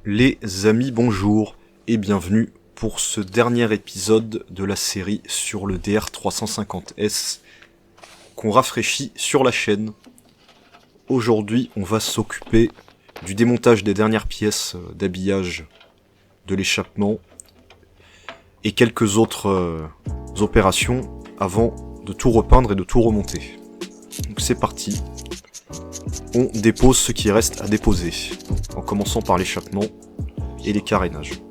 Les amis, bonjour et bienvenue pour ce dernier épisode de la série sur le DR350S qu'on rafraîchit sur la chaîne. Aujourd'hui, on va s'occuper du démontage des dernières pièces d'habillage de l'échappement et quelques autres opérations avant de tout repeindre et de tout remonter. Donc c'est parti. On dépose ce qui reste à déposer, en commençant par l'échappement et les carénages.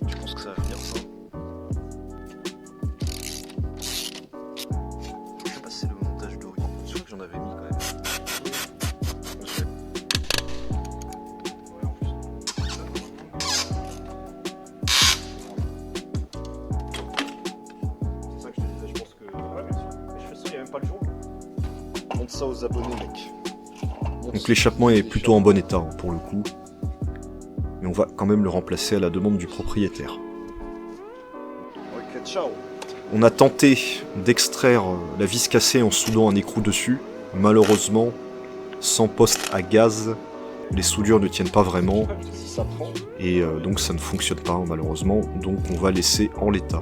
Je pense que ça va venir ça. Je sais pas si c'est le montage d'origine, je crois que j'en avais mis quand même. Ça aux abonnés, mec. Donc l'échappement est plutôt en bon état hein, pour le coup, mais on va quand même le remplacer à la demande du propriétaire. Ok, ciao. On a tenté d'extraire la vis cassée en soudant un écrou dessus. Malheureusement, sans poste à gaz, les soudures ne tiennent pas vraiment et donc ça ne fonctionne pas malheureusement, donc on va laisser en l'état.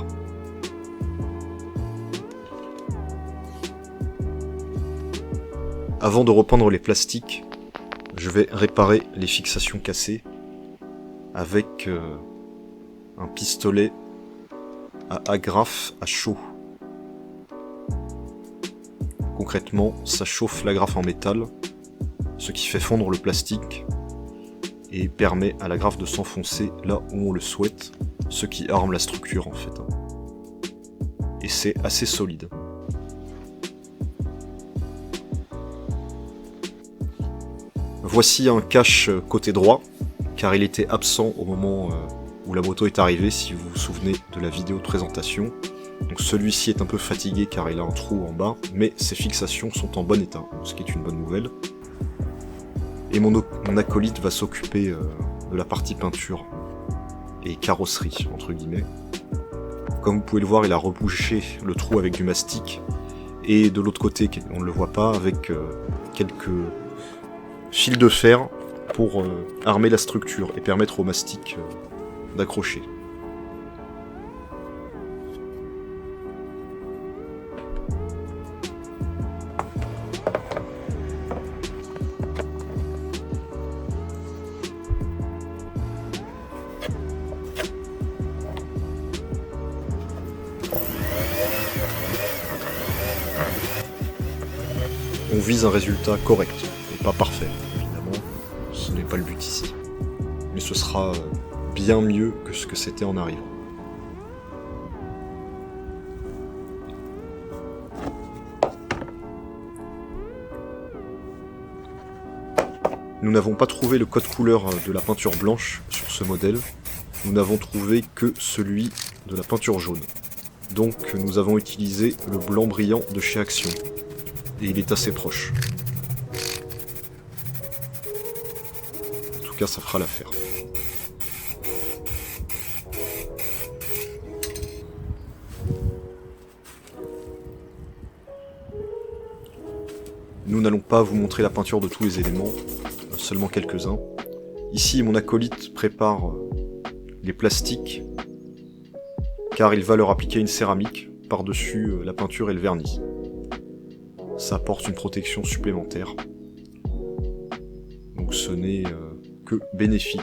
Avant de repeindre les plastiques, je vais réparer les fixations cassées avec un pistolet à agrafe à chaud. Concrètement, ça chauffe l'agrafe en métal, ce qui fait fondre le plastique et permet à l'agrafe de s'enfoncer là où on le souhaite, ce qui arme la structure en fait. Et c'est assez solide. Voici un cache côté droit, car il était absent au moment où la moto est arrivée, si vous vous souvenez de la vidéo de présentation. Donc celui-ci est un peu fatigué car il a un trou en bas, mais ses fixations sont en bon état, ce qui est une bonne nouvelle. Et mon acolyte va s'occuper de la partie peinture et carrosserie, entre guillemets. Comme vous pouvez le voir, il a rebouché le trou avec du mastic, et de l'autre côté, on ne le voit pas, avec quelques fil de fer pour armer la structure et permettre au mastic d'accrocher. On vise un résultat correct. Pas parfait, évidemment, ce n'est pas le but ici. Mais ce sera bien mieux que ce que c'était en arrivant. Nous n'avons pas trouvé le code couleur de la peinture blanche sur ce modèle, nous n'avons trouvé que celui de la peinture jaune. Donc nous avons utilisé le blanc brillant de chez Action, et il est assez proche. Ça fera l'affaire. Nous n'allons pas vous montrer la peinture de tous les éléments, seulement quelques-uns. Ici, mon acolyte prépare les plastiques, car il va leur appliquer une céramique par-dessus la peinture et le vernis. Ça apporte une protection supplémentaire. Donc ce n'est que bénéfique.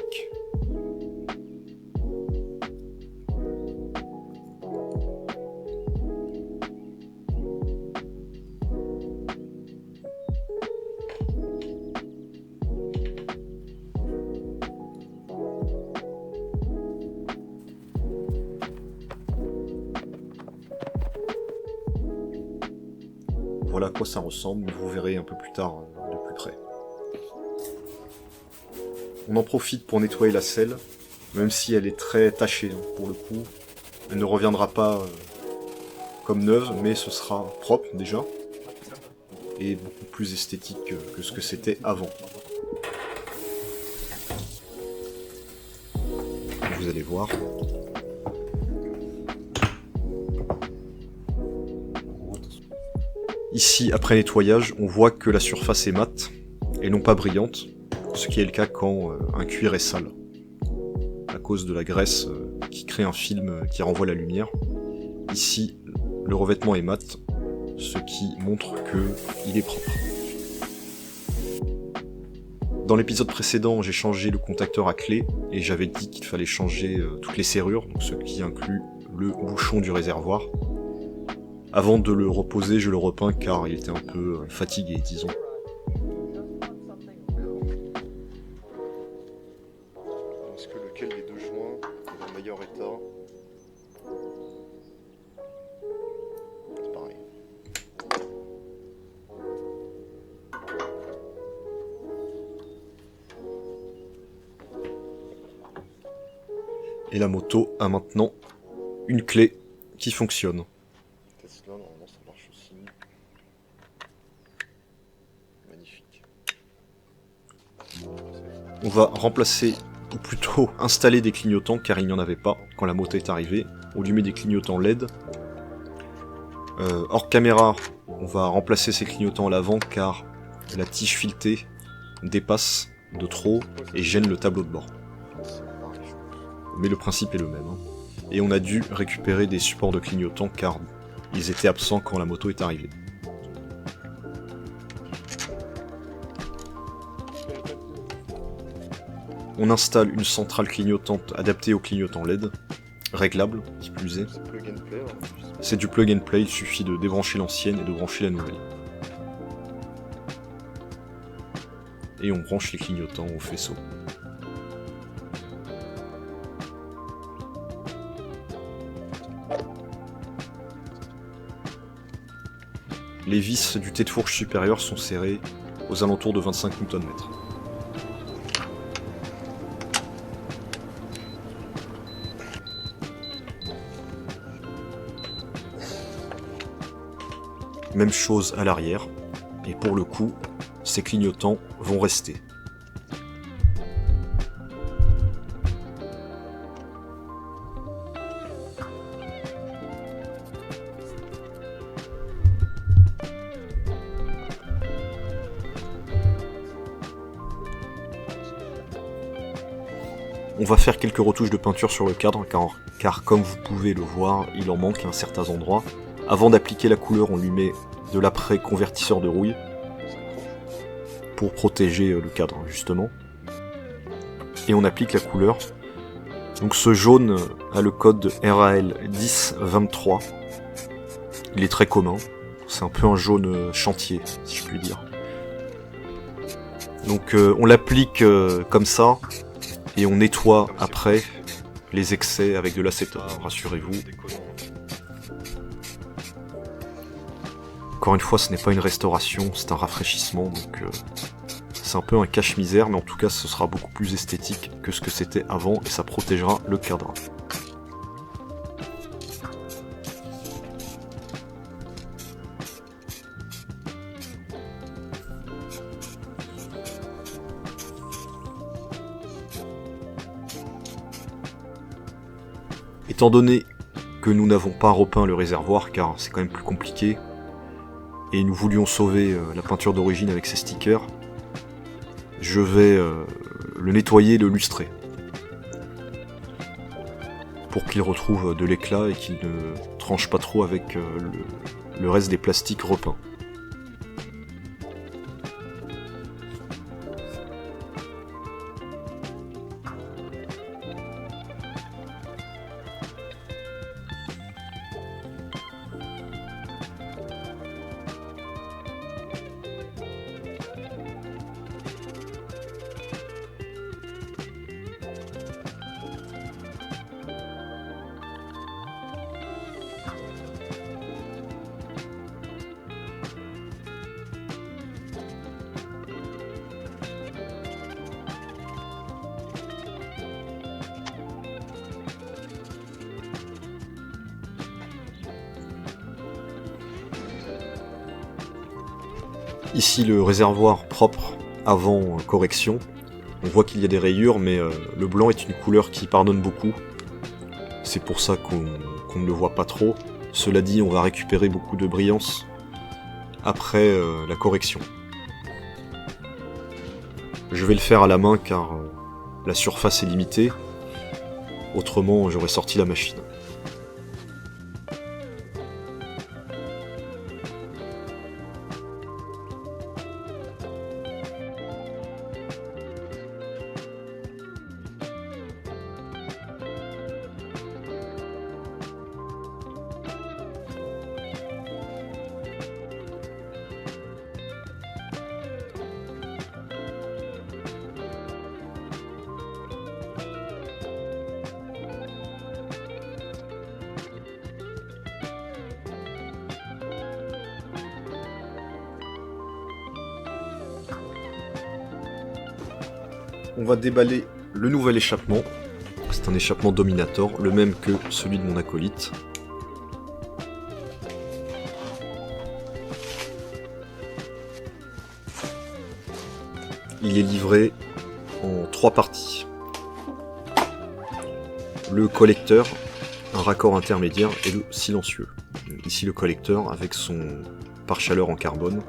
Voilà à quoi ça ressemble, vous verrez un peu plus tard de plus près. On en profite pour nettoyer la selle, même si elle est très tachée pour le coup. Elle ne reviendra pas comme neuve, mais ce sera propre déjà, et beaucoup plus esthétique que ce que c'était avant. Vous allez voir. Ici, après nettoyage, on voit que la surface est mate et non pas brillante, ce qui est le cas quand un cuir est sale, à cause de la graisse qui crée un film qui renvoie la lumière. Ici, le revêtement est mat, ce qui montre qu'il est propre. Dans l'épisode précédent, j'ai changé le contacteur à clé et j'avais dit qu'il fallait changer toutes les serrures, donc ce qui inclut le bouchon du réservoir. Avant de le reposer, je le repeins car il était un peu fatigué, disons. Est-ce que lequel des deux joints est dans le meilleur état? C'est pareil. Et la moto a maintenant une clé qui fonctionne. Tesla, normalement ça marche aussi. Magnifique. On va remplacer, ou plutôt installer des clignotants car il n'y en avait pas quand la moto est arrivée. On lui met des clignotants LED. Hors caméra, on va remplacer ces clignotants à l'avant car la tige filetée dépasse de trop et gêne le tableau de bord. Mais le principe est le même. Et on a dû récupérer des supports de clignotants car ils étaient absents quand la moto est arrivée. On installe une centrale clignotante adaptée aux clignotants LED, réglable, qui plus est. C'est du plug and play, il suffit de débrancher l'ancienne et de brancher la nouvelle. Et on branche les clignotants au faisceau. Les vis du tête de fourche supérieur sont serrées aux alentours de 25 Nm. Même chose à l'arrière, et pour le coup, ces clignotants vont rester. On va faire quelques retouches de peinture sur le cadre, car comme vous pouvez le voir, il en manque à certains endroits. Avant d'appliquer la couleur, on lui met de l'après-convertisseur de rouille, pour protéger le cadre, justement. Et on applique la couleur. Donc ce jaune a le code RAL 1023. Il est très commun. C'est un peu un jaune chantier, si je puis dire. Donc on l'applique comme ça. Et on nettoie après les excès avec de l'acétate, rassurez-vous. Encore une fois, ce n'est pas une restauration, c'est un rafraîchissement, donc c'est un peu un cache-misère, mais en tout cas ce sera beaucoup plus esthétique que ce que c'était avant et ça protégera le cadre. Étant donné que nous n'avons pas repeint le réservoir, car c'est quand même plus compliqué, et nous voulions sauver la peinture d'origine avec ses stickers, je vais le nettoyer et le lustrer. Pour qu'il retrouve de l'éclat et qu'il ne tranche pas trop avec le reste des plastiques repeints. Ici le réservoir propre avant correction. On voit qu'il y a des rayures, mais le blanc est une couleur qui pardonne beaucoup. C'est pour ça qu'on ne le voit pas trop. Cela dit, on va récupérer beaucoup de brillance après la correction. Je vais le faire à la main car la surface est limitée, autrement j'aurais sorti la machine. On va déballer le nouvel échappement. C'est un échappement Dominator, le même que celui de mon acolyte. Il est livré en 3 parties. Le collecteur, un raccord intermédiaire et le silencieux. Ici le collecteur avec son pare-chaleur en carbone,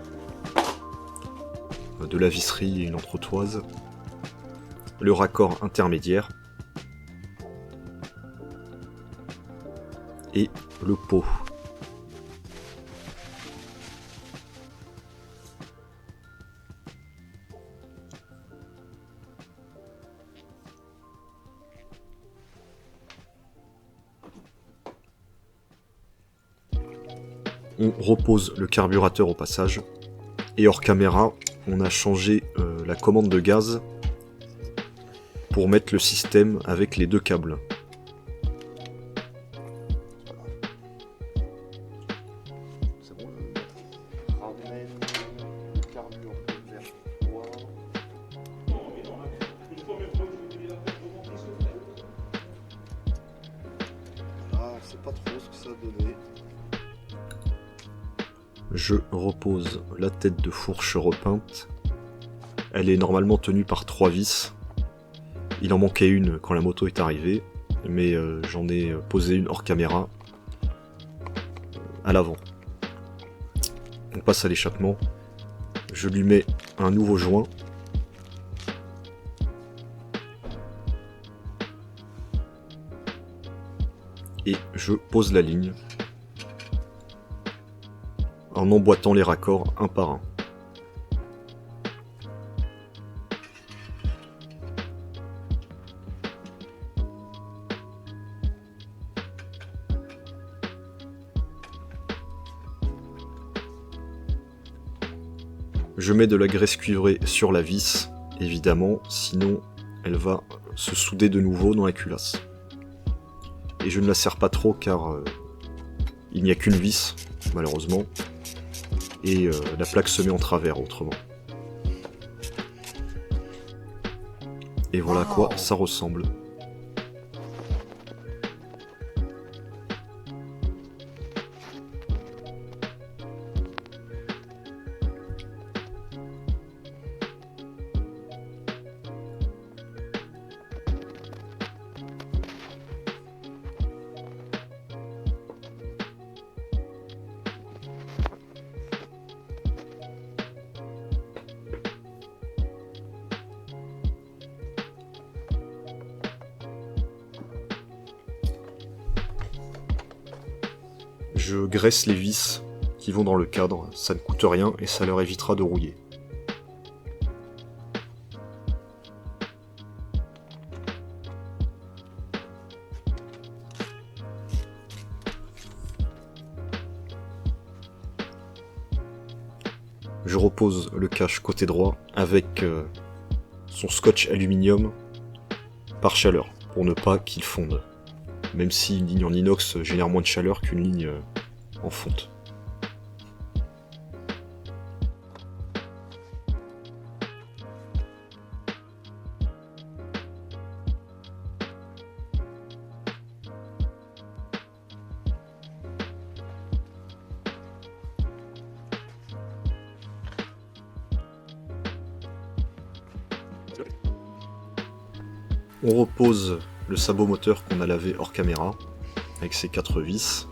de la visserie et une entretoise. Le raccord intermédiaire et le pot. On repose le carburateur au passage et hors caméra on a changé la commande de gaz pour mettre le système avec les 2 câbles. C'est bon, ramène le carburant vers toi. Ah, je sais pas trop ce que ça a donné. Je repose la tête de fourche repeinte. Elle est normalement tenue par 3 vis. Il en manquait une quand la moto est arrivée, mais j'en ai posé une hors caméra à l'avant. On passe à l'échappement. Je lui mets un nouveau joint. Et je pose la ligne en emboîtant les raccords un par un. Je mets de la graisse cuivrée sur la vis, évidemment, sinon elle va se souder de nouveau dans la culasse. Et je ne la serre pas trop car il n'y a qu'une vis, malheureusement, et la plaque se met en travers autrement. Et voilà à quoi ça ressemble. Je graisse les vis qui vont dans le cadre, ça ne coûte rien et ça leur évitera de rouiller. Je repose le cache côté droit avec son scotch aluminium par chaleur pour ne pas qu'il fonde. Même si une ligne en inox génère moins de chaleur qu'une ligne en fonte. On repose le sabot moteur qu'on a lavé hors caméra avec ses 4 vis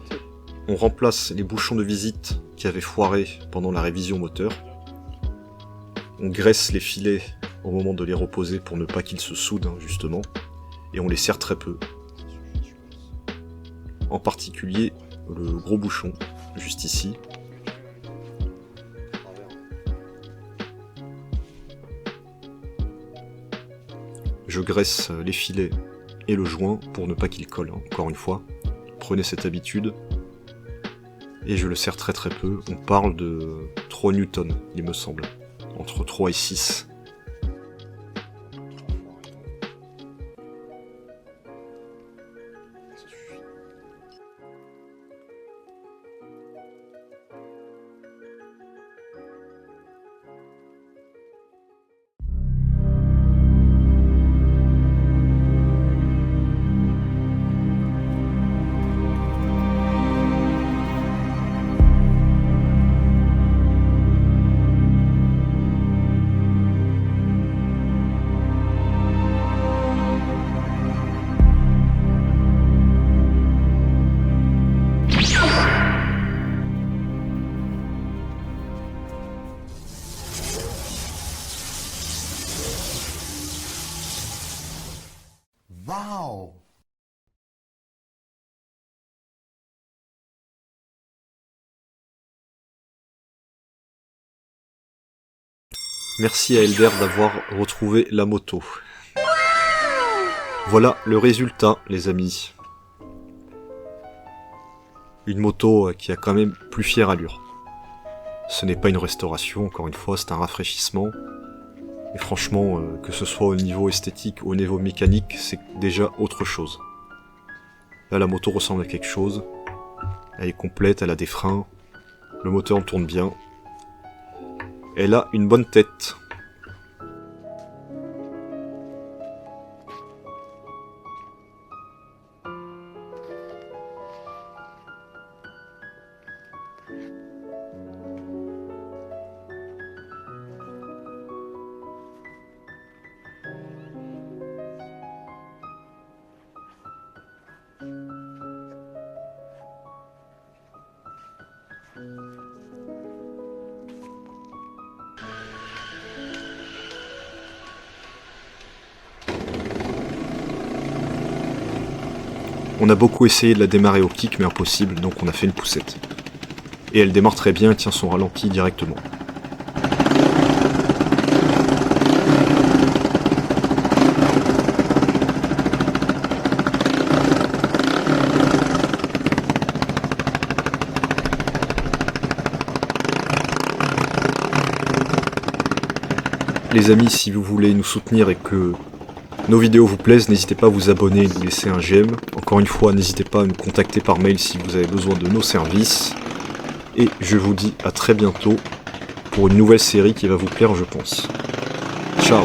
on remplace les bouchons de visite qui avaient foiré pendant la révision moteur. On graisse les filets au moment de les reposer pour ne pas qu'ils se soudent, justement, et on les serre très peu. En particulier le gros bouchon, juste ici. Je graisse les filets et le joint pour ne pas qu'ils collent, encore une fois. Prenez cette habitude. Et je le serre très très peu. On parle de 3 newtons, il me semble. Entre 3 et 6. Wow! Merci à Elder d'avoir retrouvé la moto. Voilà le résultat, les amis. Une moto qui a quand même plus fière allure. Ce n'est pas une restauration, encore une fois, c'est un rafraîchissement. Et franchement, que ce soit au niveau esthétique ou au niveau mécanique, c'est déjà autre chose. Là, la moto ressemble à quelque chose. Elle est complète, elle a des freins. Le moteur tourne bien. Elle a une bonne tête. On a beaucoup essayé de la démarrer au kick, mais impossible, donc on a fait une poussette. Et elle démarre très bien, elle tient son ralenti directement. Les amis, si vous voulez nous soutenir et que nos vidéos vous plaisent, n'hésitez pas à vous abonner et nous laisser un j'aime. Encore une fois, n'hésitez pas à nous contacter par mail si vous avez besoin de nos services. Et je vous dis à très bientôt pour une nouvelle série qui va vous plaire, je pense. Ciao!